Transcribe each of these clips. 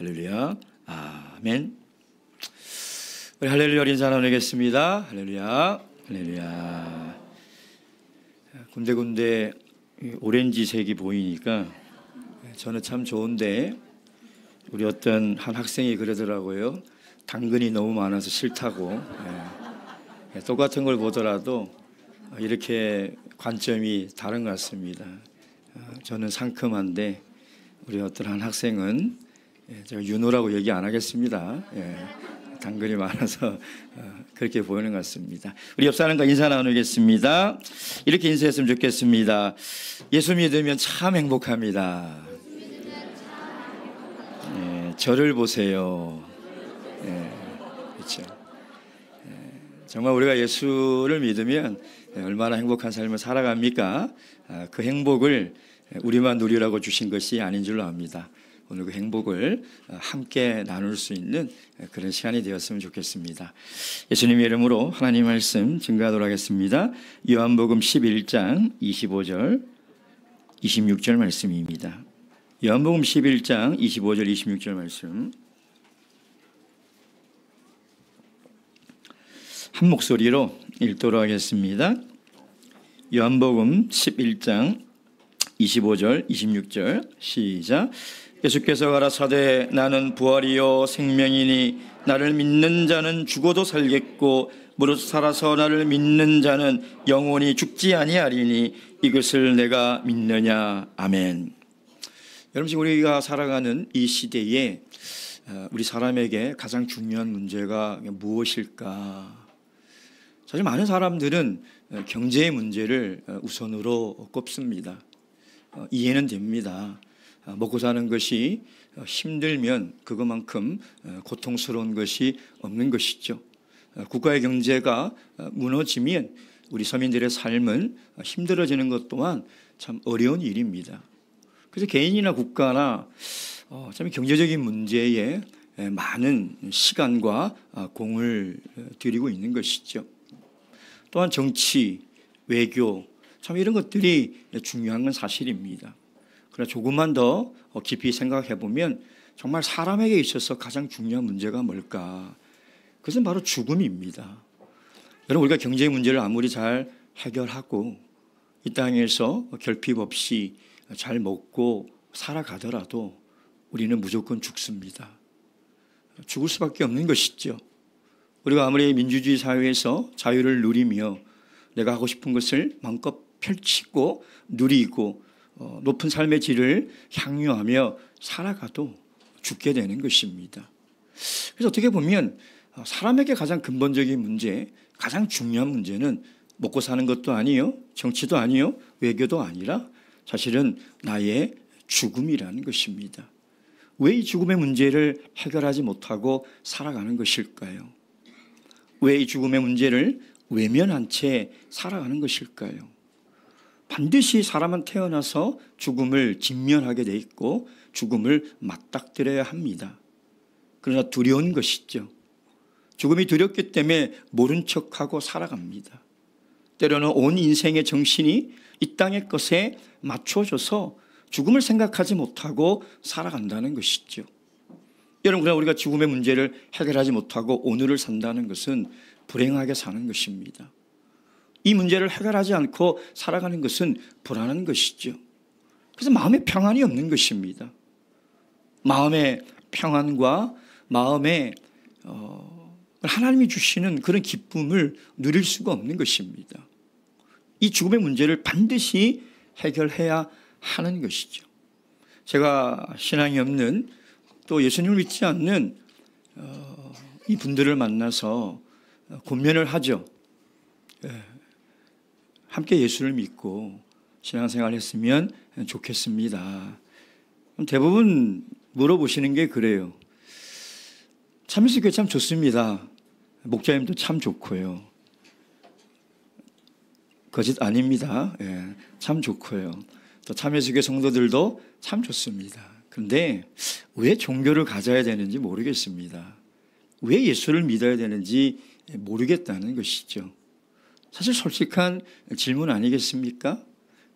할렐루야. 아멘. 우리 할렐루야 인사 나누겠습니다. 할렐루야. 할렐루야. 군데군데 오렌지색이 보이니까 저는 참 좋은데 우리 어떤 한 학생이 그러더라고요. 당근이 너무 많아서 싫다고. 똑같은 걸 보더라도 이렇게 관점이 다른 것 같습니다. 저는 상큼한데 우리 어떤 한 학생은 제가 윤호라고 얘기 안 하겠습니다. 당근이 많아서 그렇게 보이는 것 같습니다. 우리 옆 사람과 인사 나누겠습니다. 이렇게 인사했으면 좋겠습니다. 예수 믿으면 참 행복합니다. 저를 보세요. 그렇죠. 정말 우리가 예수를 믿으면 얼마나 행복한 삶을 살아갑니까? 그 행복을 우리만 누리라고 주신 것이 아닌 줄로 압니다. 오늘 그 행복을 함께 나눌 수 있는 그런 시간이 되었으면 좋겠습니다. 예수님의 이름으로 하나님 말씀 증거하도록 하겠습니다. 요한복음 11장 25절 26절 말씀입니다. 요한복음 11장 25절 26절 말씀 한 목소리로 읽도록 하겠습니다. 요한복음 11장 25절 26절 시작. 예수께서 가라사대 나는 부활이요 생명이니 나를 믿는 자는 죽어도 살겠고 무릇 살아서 나를 믿는 자는 영원히 죽지 아니하리니 이것을 내가 믿느냐. 아멘. 여러분, 지금 우리가 살아가는 이 시대에 우리 사람에게 가장 중요한 문제가 무엇일까? 사실 많은 사람들은 경제의 문제를 우선으로 꼽습니다. 이해는 됩니다. 먹고 사는 것이 힘들면 그것만큼 고통스러운 것이 없는 것이죠. 국가의 경제가 무너지면 우리 서민들의 삶은 힘들어지는 것 또한 참 어려운 일입니다. 그래서 개인이나 국가나 참 경제적인 문제에 많은 시간과 공을 들이고 있는 것이죠. 또한 정치, 외교, 참 이런 것들이 중요한 건 사실입니다. 그러나 조금만 더 깊이 생각해 보면 정말 사람에게 있어서 가장 중요한 문제가 뭘까? 그것은 바로 죽음입니다. 여러분, 우리가 경제 문제를 아무리 잘 해결하고 이 땅에서 결핍 없이 잘 먹고 살아가더라도 우리는 무조건 죽습니다. 죽을 수밖에 없는 것이죠. 우리가 아무리 민주주의 사회에서 자유를 누리며 내가 하고 싶은 것을 마음껏 펼치고 누리고 높은 삶의 질을 향유하며 살아가도 죽게 되는 것입니다. 그래서 어떻게 보면 사람에게 가장 근본적인 문제, 가장 중요한 문제는 먹고 사는 것도 아니요, 정치도 아니요, 외교도 아니라 사실은 나의 죽음이라는 것입니다. 왜 이 죽음의 문제를 해결하지 못하고 살아가는 것일까요? 왜 이 죽음의 문제를 외면한 채 살아가는 것일까요? 반드시 사람은 태어나서 죽음을 직면하게 돼 있고 죽음을 맞닥뜨려야 합니다. 그러나 두려운 것이죠. 죽음이 두렵기 때문에 모른 척하고 살아갑니다. 때로는 온 인생의 정신이 이 땅의 것에 맞춰져서 죽음을 생각하지 못하고 살아간다는 것이죠. 여러분, 그러나 우리가 죽음의 문제를 해결하지 못하고 오늘을 산다는 것은 불행하게 사는 것입니다. 이 문제를 해결하지 않고 살아가는 것은 불안한 것이죠. 그래서 마음에 평안이 없는 것입니다. 마음의 평안과 마음에 하나님이 주시는 그런 기쁨을 누릴 수가 없는 것입니다. 이 죽음의 문제를 반드시 해결해야 하는 것이죠. 제가 신앙이 없는 또 예수님을 믿지 않는 이 분들을 만나서 권면을 하죠. 함께 예수를 믿고 신앙생활을 했으면 좋겠습니다. 대부분 물어보시는 게 그래요. 참예수교회 참 좋습니다. 목자님도 참 좋고요. 거짓 아닙니다. 참 좋고요. 또 참예수교회 성도들도 참 좋습니다. 그런데 왜 종교를 가져야 되는지 모르겠습니다. 왜 예수를 믿어야 되는지 모르겠다는 것이죠. 사실 솔직한 질문 아니겠습니까?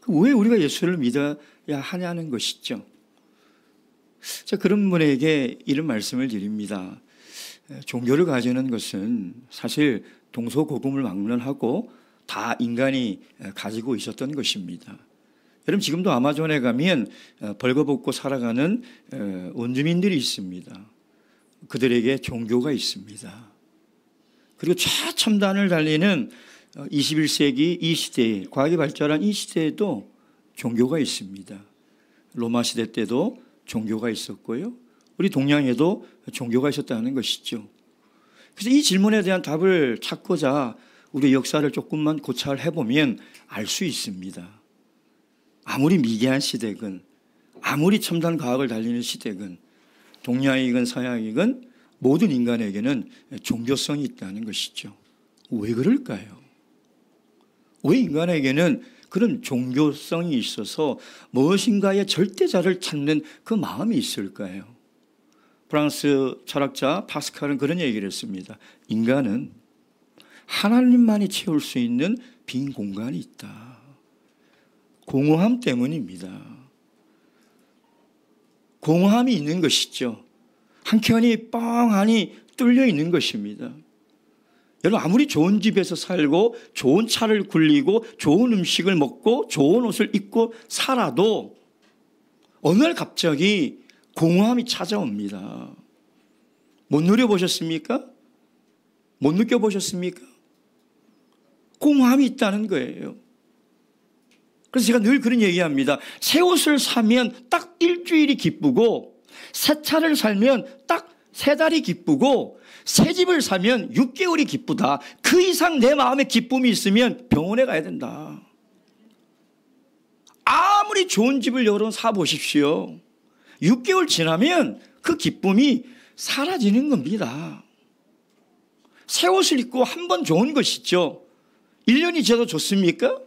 왜 우리가 예수를 믿어야 하냐는 것이죠. 자, 그런 분에게 이런 말씀을 드립니다. 종교를 가지는 것은 사실 동서고금을 다 인간이 가지고 있었던 것입니다. 여러분, 지금도 아마존에 가면 벌거벗고 살아가는 원주민들이 있습니다. 그들에게 종교가 있습니다. 그리고 최첨단을 달리는 21세기 이 시대에, 과학이 발달한 이 시대에도 종교가 있습니다. 로마 시대 때도 종교가 있었고요. 우리 동양에도 종교가 있었다는 것이죠. 그래서 이 질문에 대한 답을 찾고자 우리 역사를 조금만 고찰을 해보면 알 수 있습니다. 아무리 미개한 시대건, 아무리 첨단 과학을 달리는 시대건, 동양이건 서양이건 모든 인간에게는 종교성이 있다는 것이죠. 왜 그럴까요? 왜 인간에게는 그런 종교성이 있어서 무엇인가의 절대자를 찾는 그 마음이 있을까요? 프랑스 철학자 파스칼은 그런 얘기를 했습니다. 인간은 하나님만이 채울 수 있는 빈 공간이 있다. 공허함 때문입니다. 공허함이 있는 것이죠. 한켠이 뻥하니 뚫려 있는 것입니다. 여러분, 아무리 좋은 집에서 살고 좋은 차를 굴리고 좋은 음식을 먹고 좋은 옷을 입고 살아도 어느 날 갑자기 공허함이 찾아옵니다. 못 누려보셨습니까? 못 느껴보셨습니까? 공허함이 있다는 거예요. 그래서 제가 늘 그런 얘기합니다. 새 옷을 사면 딱 일주일이 기쁘고, 새 차를 살면 딱 3달이 기쁘고, 새 집을 사면 6개월이 기쁘다. 그 이상 내 마음에 기쁨이 있으면 병원에 가야 된다. 아무리 좋은 집을 여러 번 사보십시오. 6개월 지나면 그 기쁨이 사라지는 겁니다. 새 옷을 입고 한 번 좋은 것이죠. 1년이 지나도 좋습니까?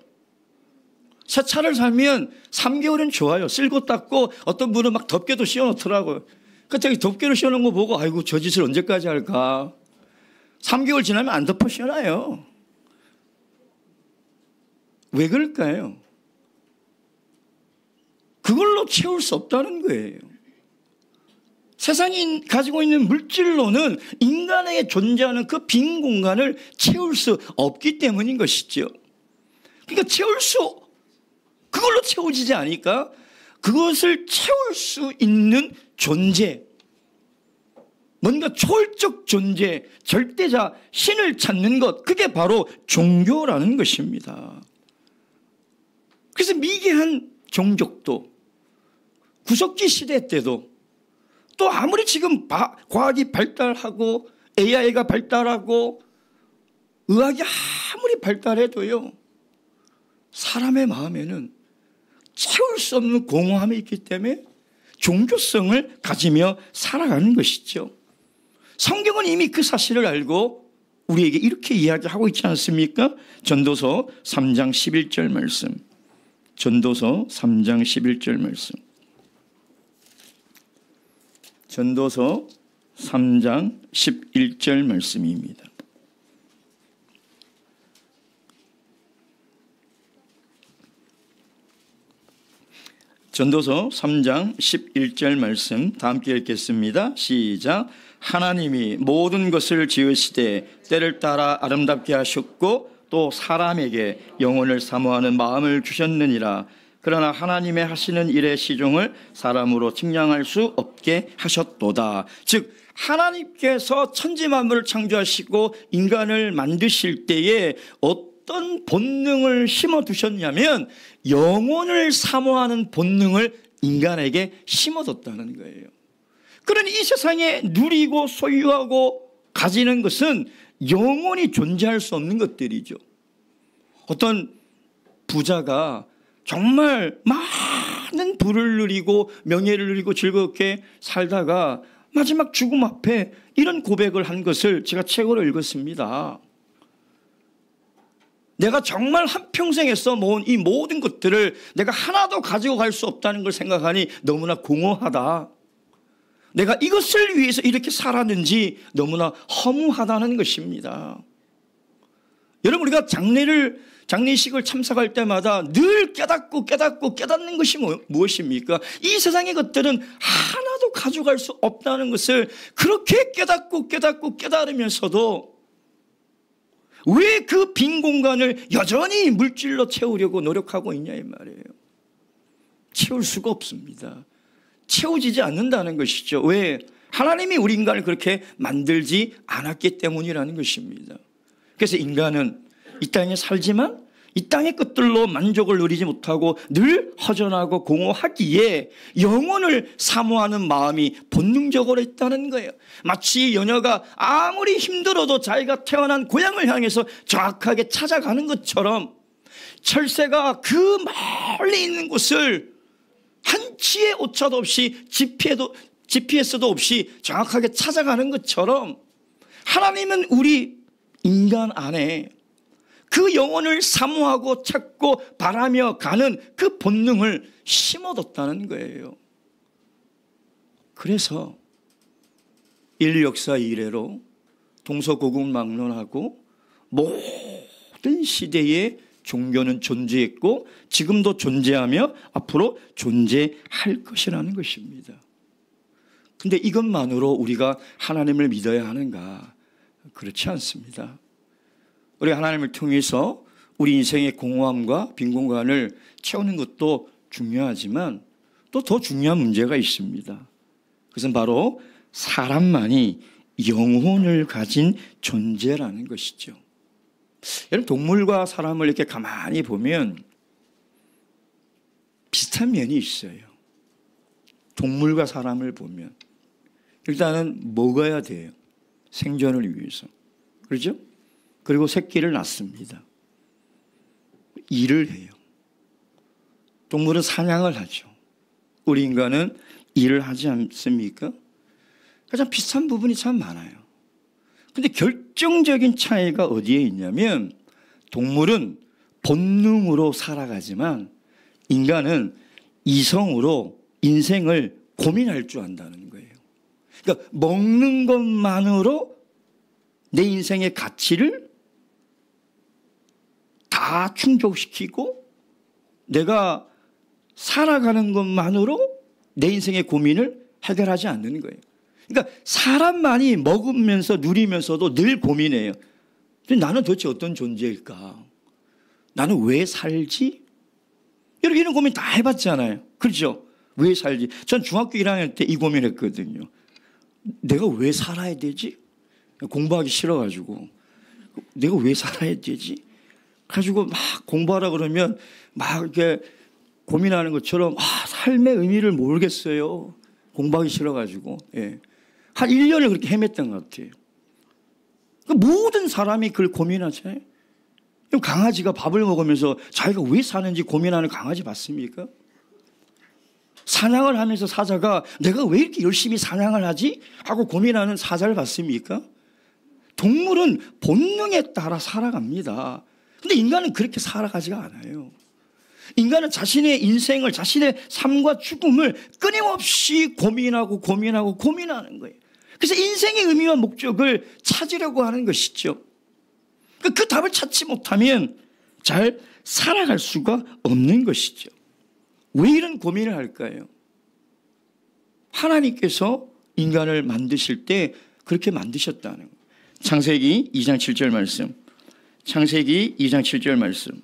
새 차를 살면 3개월은 좋아요. 쓸고 닦고, 어떤 분은 막 덮개도 씌워놓더라고요. 갑자기 덮개를 씌워놓은 거 보고, 아이고, 저 짓을 언제까지 할까? 3개월 지나면 안 덮어 씌워놔요. 왜 그럴까요? 그걸로 채울 수 없다는 거예요. 세상이 가지고 있는 물질로는 인간에게 존재하는 그 빈 공간을 채울 수 없기 때문인 것이죠. 그러니까 그걸로 채워지지 않으니까 그것을 채울 수 있는 존재, 뭔가 초월적 존재, 절대자, 신을 찾는 것, 그게 바로 종교라는 것입니다. 그래서 미개한 종족도 구석기 시대 때도 또 아무리 지금 과학이 발달하고 AI가 발달하고 의학이 아무리 발달해도요, 사람의 마음에는 채울 수 없는 공허함이 있기 때문에 종교성을 가지며 살아가는 것이죠. 성경은 이미 그 사실을 알고 우리에게 이렇게 이야기하고 있지 않습니까? 전도서 3장 11절 말씀. 전도서 3장 11절 말씀. 전도서 3장 11절 말씀입니다. 전도서 3장 11절 말씀 다 함께 읽겠습니다. 시작. 하나님이 모든 것을 지으시되 때를 따라 아름답게 하셨고 또 사람에게 영혼을 사모하는 마음을 주셨느니라. 그러나 하나님의 하시는 일의 시종을 사람으로 측량할 수 없게 하셨도다. 즉 하나님께서 천지만물을 창조하시고 인간을 만드실 때에 어떤 본능을 심어두셨냐면 영혼을 사모하는 본능을 인간에게 심어뒀다는 거예요. 그러니 이 세상에 누리고 소유하고 가지는 것은 영혼이 존재할 수 없는 것들이죠. 어떤 부자가 정말 많은 부를 누리고 명예를 누리고 즐겁게 살다가 마지막 죽음 앞에 이런 고백을 한 것을 제가 책으로 읽었습니다. 내가 정말 한평생에서 모은 이 모든 것들을 내가 하나도 가지고 갈 수 없다는 걸 생각하니 너무나 공허하다. 내가 이것을 위해서 이렇게 살았는지 너무나 허무하다는 것입니다. 여러분, 우리가 장례식을 참석할 때마다 늘 깨닫는 것이 무엇입니까? 이 세상의 것들은 하나도 가져갈 수 없다는 것을 그렇게 깨달으면서도 왜 그 빈 공간을 여전히 물질로 채우려고 노력하고 있냐 이 말이에요. 채울 수가 없습니다. 채워지지 않는다는 것이죠. 왜? 하나님이 우리 인간을 그렇게 만들지 않았기 때문이라는 것입니다. 그래서 인간은 이 땅에 살지만 이 땅의 것들로 만족을 누리지 못하고 늘 허전하고 공허하기에 영혼을 사모하는 마음이 본능적으로 있다는 거예요. 마치 여녀가 아무리 힘들어도 자기가 태어난 고향을 향해서 정확하게 찾아가는 것처럼 철새가 그 멀리 있는 곳을 한치의 오차도 없이 GPS도 없이 정확하게 찾아가는 것처럼 하나님은 우리 인간 안에 그 영혼을 사모하고 찾고 바라며 가는 그 본능을 심어뒀다는 거예요. 그래서 인류 역사 이래로 동서고국막론하고 모든 시대에 종교는 존재했고 지금도 존재하며 앞으로 존재할 것이라는 것입니다. 근데 이것만으로 우리가 하나님을 믿어야 하는가? 그렇지 않습니다. 우리 하나님을 통해서 우리 인생의 공허함과 빈 공간을 채우는 것도 중요하지만 또 더 중요한 문제가 있습니다. 그것은 바로 사람만이 영혼을 가진 존재라는 것이죠. 여러분, 동물과 사람을 이렇게 가만히 보면 비슷한 면이 있어요. 동물과 사람을 보면 일단은 먹어야 돼요. 생존을 위해서. 그렇죠? 그리고 새끼를 낳습니다. 일을 해요. 동물은 사냥을 하죠. 우리 인간은 일을 하지 않습니까? 가장 비슷한 부분이 참 많아요. 근데 결정적인 차이가 어디에 있냐면 동물은 본능으로 살아가지만 인간은 이성으로 인생을 고민할 줄 안다는 거예요. 그러니까 먹는 것만으로 내 인생의 가치를 다 충족시키고 내가 살아가는 것만으로 내 인생의 고민을 해결하지 않는 거예요. 그러니까 사람만이 먹으면서 누리면서도 늘 고민해요. 나는 도대체 어떤 존재일까? 나는 왜 살지? 여러분 이런 고민 다 해봤잖아요. 그렇죠? 왜 살지? 전 중학교 1학년 때 이 고민했거든요. 내가 왜 살아야 되지? 공부하기 싫어가지고 내가 왜 살아야 되지? 가지고 막 공부하라 그러면 막 이렇게 고민하는 것처럼 삶의 의미를 모르겠어요. 공부하기 싫어가지고 한 1년을 그렇게 헤맸던 것 같아요. 모든 사람이 그걸 고민하잖아요. 강아지가 밥을 먹으면서 자기가 왜 사는지 고민하는 강아지 봤습니까? 사냥을 하면서 사자가 내가 왜 이렇게 열심히 사냥을 하지? 하고 고민하는 사자를 봤습니까? 동물은 본능에 따라 살아갑니다. 근데 인간은 그렇게 살아가지가 않아요. 인간은 자신의 인생을, 자신의 삶과 죽음을 끊임없이 고민하는 거예요. 그래서 인생의 의미와 목적을 찾으려고 하는 것이죠. 그 답을 찾지 못하면 잘 살아갈 수가 없는 것이죠. 왜 이런 고민을 할까요? 하나님께서 인간을 만드실 때 그렇게 만드셨다는 거예요. 창세기 2장 7절 말씀. 창세기 2장 7절 말씀.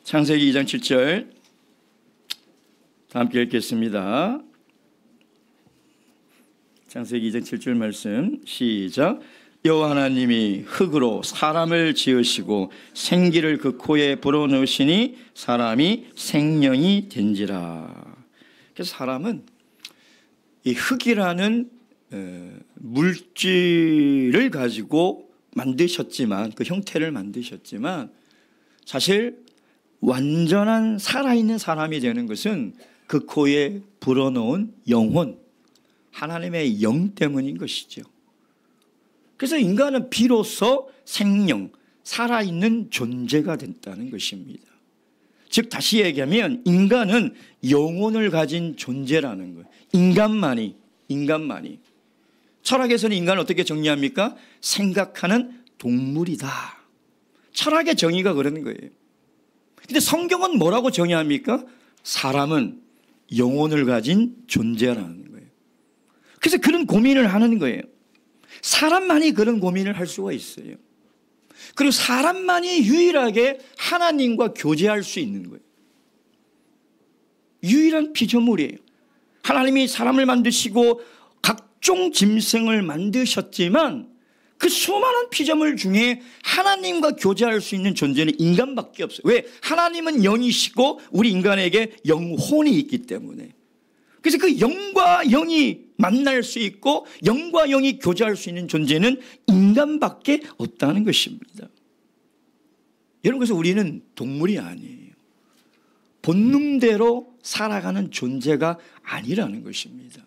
창세기 2장 7절 다 함께 읽겠습니다. 창세기 2장 7절 말씀 시작. 여호와 하나님이 흙으로 사람을 지으시고 생기를 그 코에 불어넣으시니 사람이 생명이 된지라. 그래서 사람은 이 흙이라는 물질을 가지고 만드셨지만 그 형태를 만드셨지만 사실 완전한 살아있는 사람이 되는 것은 그 코에 불어넣은 영혼, 하나님의 영 때문인 것이죠. 그래서 인간은 비로소 생명, 살아있는 존재가 됐다는 것입니다. 즉 다시 얘기하면 인간은 영혼을 가진 존재라는 거예요. 인간만이. 철학에서는 인간을 어떻게 정리합니까? 생각하는 동물이다. 철학의 정의가 그러는 거예요. 근데 성경은 뭐라고 정의합니까? 사람은 영혼을 가진 존재라는 거예요. 그래서 그런 고민을 하는 거예요. 사람만이 그런 고민을 할 수가 있어요. 그리고 사람만이 유일하게 하나님과 교제할 수 있는 거예요. 유일한 피조물이에요. 하나님이 사람을 만드시고 각종 짐승을 만드셨지만 그 수많은 피조물 중에 하나님과 교제할 수 있는 존재는 인간밖에 없어요. 왜? 하나님은 영이시고 우리 인간에게 영혼이 있기 때문에. 그래서 그 영과 영이 만날 수 있고 영과 영이 교제할 수 있는 존재는 인간밖에 없다는 것입니다. 여러분, 그래서 우리는 동물이 아니에요. 본능대로 살아가는 존재가 아니라는 것입니다.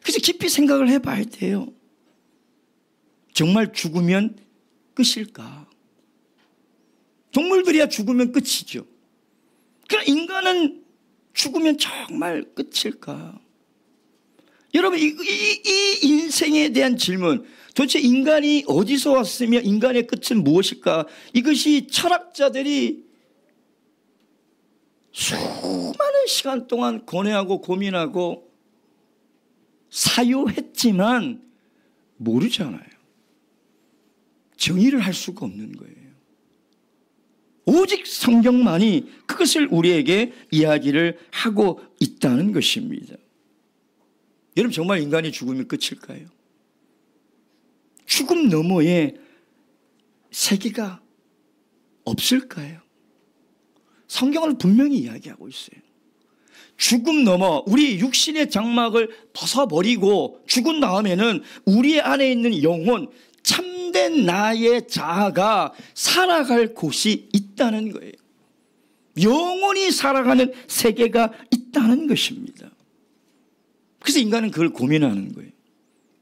그래서 깊이 생각을 해봐야 돼요. 정말 죽으면 끝일까? 동물들이야 죽으면 끝이죠. 그럼 인간은 죽으면 정말 끝일까? 여러분, 이 인생에 대한 질문, 도대체 인간이 어디서 왔으며 인간의 끝은 무엇일까? 이것이 철학자들이 수많은 시간 동안 고뇌하고 고민하고 사유했지만 모르잖아요. 정의를 할 수가 없는 거예요. 오직 성경만이 그것을 우리에게 이야기를 하고 있다는 것입니다. 여러분, 정말 인간이 죽으면 끝일까요? 죽음 너머에 세계가 없을까요? 성경은 분명히 이야기하고 있어요. 죽음 넘어 우리 육신의 장막을 벗어버리고 죽은 다음에는 우리 안에 있는 영혼, 참된 나의 자아가 살아갈 곳이 있다는 거예요. 영원히 살아가는 세계가 있다는 것입니다. 그래서 인간은 그걸 고민하는 거예요.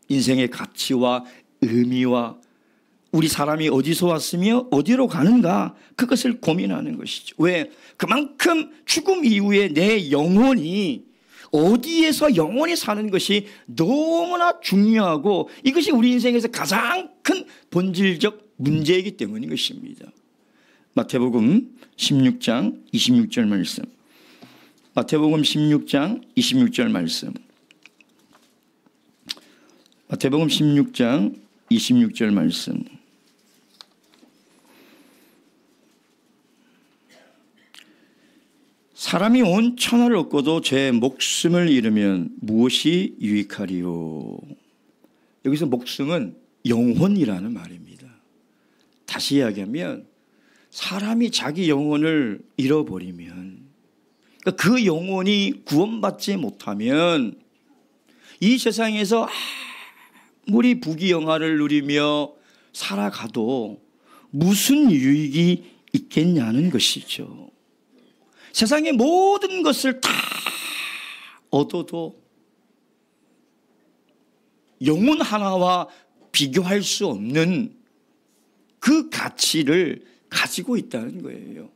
인생의 가치와 의미와 우리 사람이 어디서 왔으며 어디로 가는가, 그것을 고민하는 것이죠. 왜? 그만큼 죽음 이후에 내 영혼이 어디에서 영원히 사는 것이 너무나 중요하고 이것이 우리 인생에서 가장 큰 본질적 문제이기 때문인 것입니다. 마태복음 16장 26절 말씀. 마태복음 16장 26절 말씀. 마태복음 16장 26절 말씀. 사람이 온 천하를 얻고도 제 목숨을 잃으면 무엇이 유익하리요? 여기서 목숨은 영혼이라는 말입니다. 다시 이야기하면 사람이 자기 영혼을 잃어버리면, 그러니까 그 영혼이 구원받지 못하면 이 세상에서 아무리 부귀영화를 누리며 살아가도 무슨 유익이 있겠냐는 것이죠. 세상의 모든 것을 다 얻어도 영혼 하나와 비교할 수 없는 그 가치를 가지고 있다는 거예요.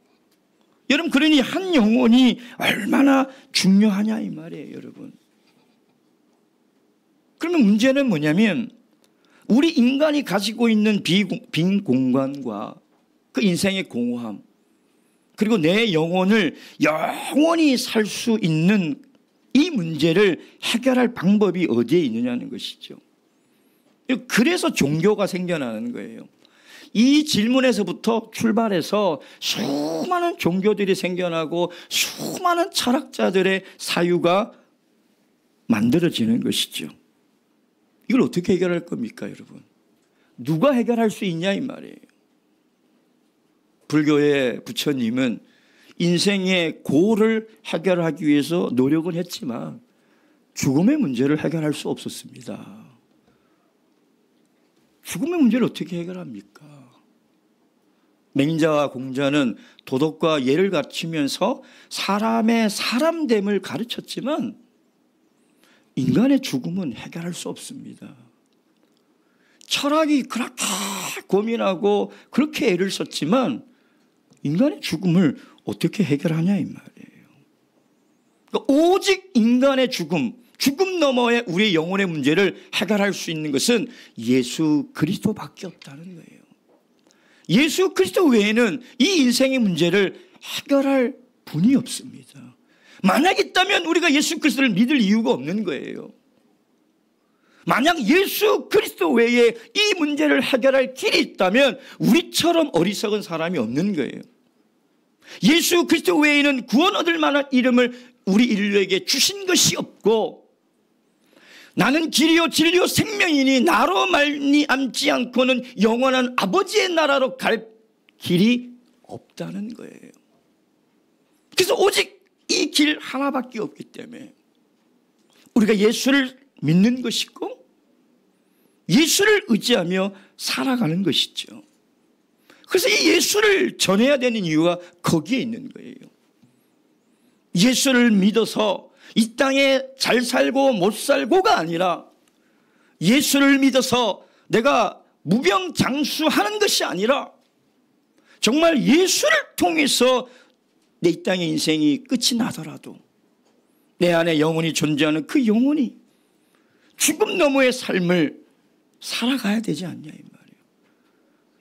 여러분, 그러니 한 영혼이 얼마나 중요하냐 이 말이에요, 여러분. 그러면 문제는 뭐냐면 우리 인간이 가지고 있는 빈 공간과 그 인생의 공허함, 그리고 내 영혼을 영원히 살 수 있는 이 문제를 해결할 방법이 어디에 있느냐는 것이죠. 그래서 종교가 생겨나는 거예요. 이 질문에서부터 출발해서 수많은 종교들이 생겨나고 수많은 철학자들의 사유가 만들어지는 것이죠. 이걸 어떻게 해결할 겁니까, 여러분? 누가 해결할 수 있냐 이 말이에요. 불교의 부처님은 인생의 고를 해결하기 위해서 노력은 했지만 죽음의 문제를 해결할 수 없었습니다. 죽음의 문제를 어떻게 해결합니까? 맹자와 공자는 도덕과 예를 갖추면서 사람의 사람됨을 가르쳤지만 인간의 죽음은 해결할 수 없습니다. 철학이 그렇게 고민하고 그렇게 애를 썼지만 인간의 죽음을 어떻게 해결하냐 이 말이에요. 그러니까 오직 인간의 죽음 너머의 우리의 영혼의 문제를 해결할 수 있는 것은 예수 그리스도밖에 없다는 거예요. 예수 그리스도 외에는 이 인생의 문제를 해결할 분이 없습니다. 만약 있다면 우리가 예수 그리스도를 믿을 이유가 없는 거예요. 만약 예수 그리스도 외에 이 문제를 해결할 길이 있다면 우리처럼 어리석은 사람이 없는 거예요. 예수 그리스도 외에는 구원 얻을 만한 이름을 우리 인류에게 주신 것이 없고, 나는 길이요 진리요 생명이니 나로 말미암지 않고는 영원한 아버지의 나라로 갈 길이 없다는 거예요. 그래서 오직 이 길 하나밖에 없기 때문에 우리가 예수를 믿는 것이고 예수를 의지하며 살아가는 것이죠. 그래서 이 예수를 전해야 되는 이유가 거기에 있는 거예요. 예수를 믿어서 이 땅에 잘 살고 못 살고가 아니라, 예수를 믿어서 내가 무병장수하는 것이 아니라 정말 예수를 통해서 내 이 땅의 인생이 끝이 나더라도 내 안에 영혼이 존재하는 그 영혼이 죽음 너머의 삶을 살아가야 되지 않냐 이 말이에요.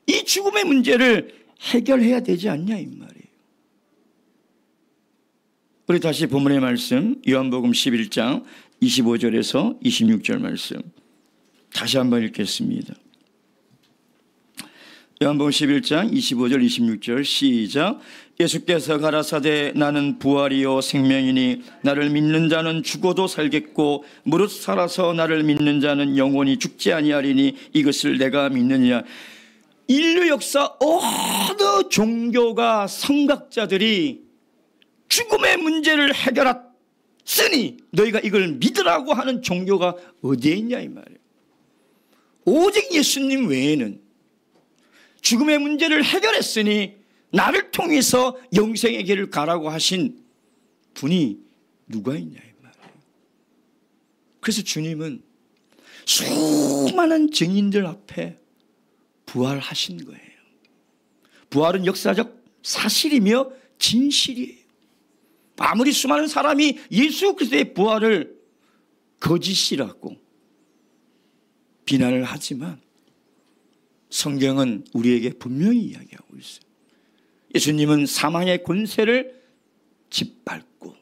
이 죽음의 문제를 해결해야 되지 않냐 이 말이에요. 우리 다시 본문의 말씀 요한복음 11장 25절에서 26절 말씀 다시 한번 읽겠습니다. 요한복음 11장 25절 26절 시작. 예수께서 가라사대 나는 부활이요 생명이니 나를 믿는 자는 죽어도 살겠고 무릇 살아서 나를 믿는 자는 영원히 죽지 아니하리니 이것을 내가 믿느냐. 인류 역사 어느 종교가 성각자들이 죽음의 문제를 해결했으니 너희가 이걸 믿으라고 하는 종교가 어디에 있냐 이 말이에요. 오직 예수님 외에는 죽음의 문제를 해결했으니 나를 통해서 영생의 길을 가라고 하신 분이 누가 있냐 이 말이에요. 그래서 주님은 수많은 증인들 앞에 부활하신 거예요. 부활은 역사적 사실이며 진실이에요. 아무리 수많은 사람이 예수 그리스도의 부활을 거짓이라고 비난을 하지만 성경은 우리에게 분명히 이야기하고 있어요. 예수님은 사망의 권세를 짓밟고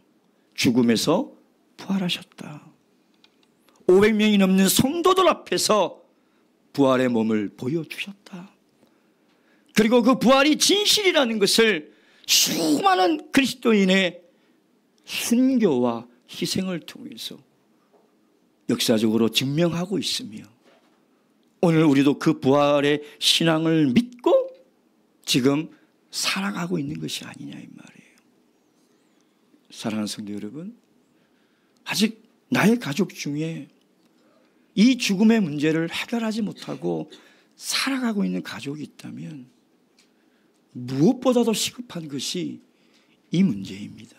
죽음에서 부활하셨다. 500명이 넘는 성도들 앞에서 부활의 몸을 보여주셨다. 그리고 그 부활이 진실이라는 것을 수많은 그리스도인의 순교와 희생을 통해서 역사적으로 증명하고 있으며 오늘 우리도 그 부활의 신앙을 믿고 지금 살아가고 있는 것이 아니냐 이 말이에요. 사랑하는 성도 여러분, 아직 나의 가족 중에 이 죽음의 문제를 해결하지 못하고 살아가고 있는 가족이 있다면 무엇보다도 시급한 것이 이 문제입니다.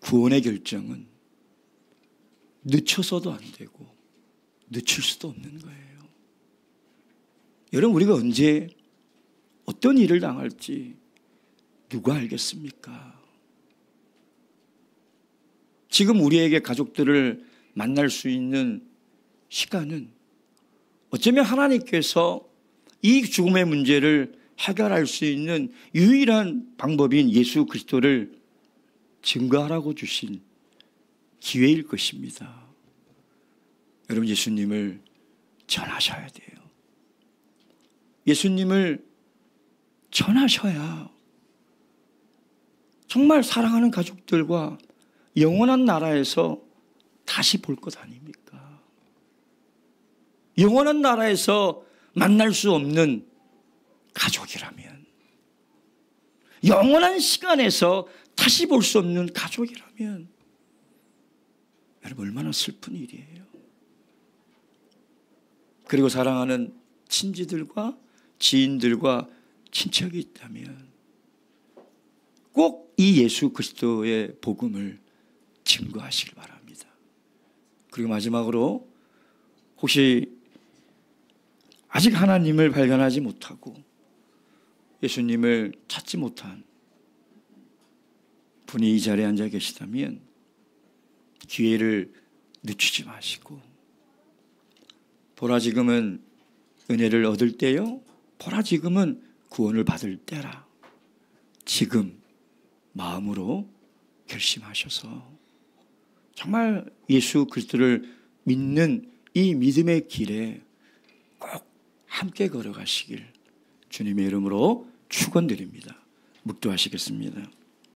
구원의 결정은 늦춰서도 안 되고 늦출 수도 없는 거예요. 여러분, 우리가 언제 어떤 일을 당할지 누가 알겠습니까? 지금 우리에게 가족들을 만날 수 있는 시간은 어쩌면 하나님께서 이 죽음의 문제를 해결할 수 있는 유일한 방법인 예수 그리스도를 증거하라고 주신 기회일 것입니다. 여러분, 예수님을 전하셔야 돼요. 예수님을 전하셔야 정말 사랑하는 가족들과 영원한 나라에서 다시 볼 것 아닙니까? 영원한 나라에서 만날 수 없는 가족이라면, 영원한 시간에서 다시 볼 수 없는 가족이라면 여러분, 얼마나 슬픈 일이에요. 그리고 사랑하는 친지들과 지인들과 친척이 있다면 꼭 이 예수 그리스도의 복음을 증거하시길 바랍니다. 그리고 마지막으로 혹시 아직 하나님을 발견하지 못하고 예수님을 찾지 못한 분이 이 자리에 앉아 계시다면 기회를 늦추지 마시고, 보라 지금은 은혜를 얻을 때요, 보라 지금은 구원을 받을 때라. 지금 마음으로 결심하셔서 정말 예수 그리스도를 믿는 이 믿음의 길에 꼭 함께 걸어가시길 주님의 이름으로 축원드립니다. 묵도하시겠습니다.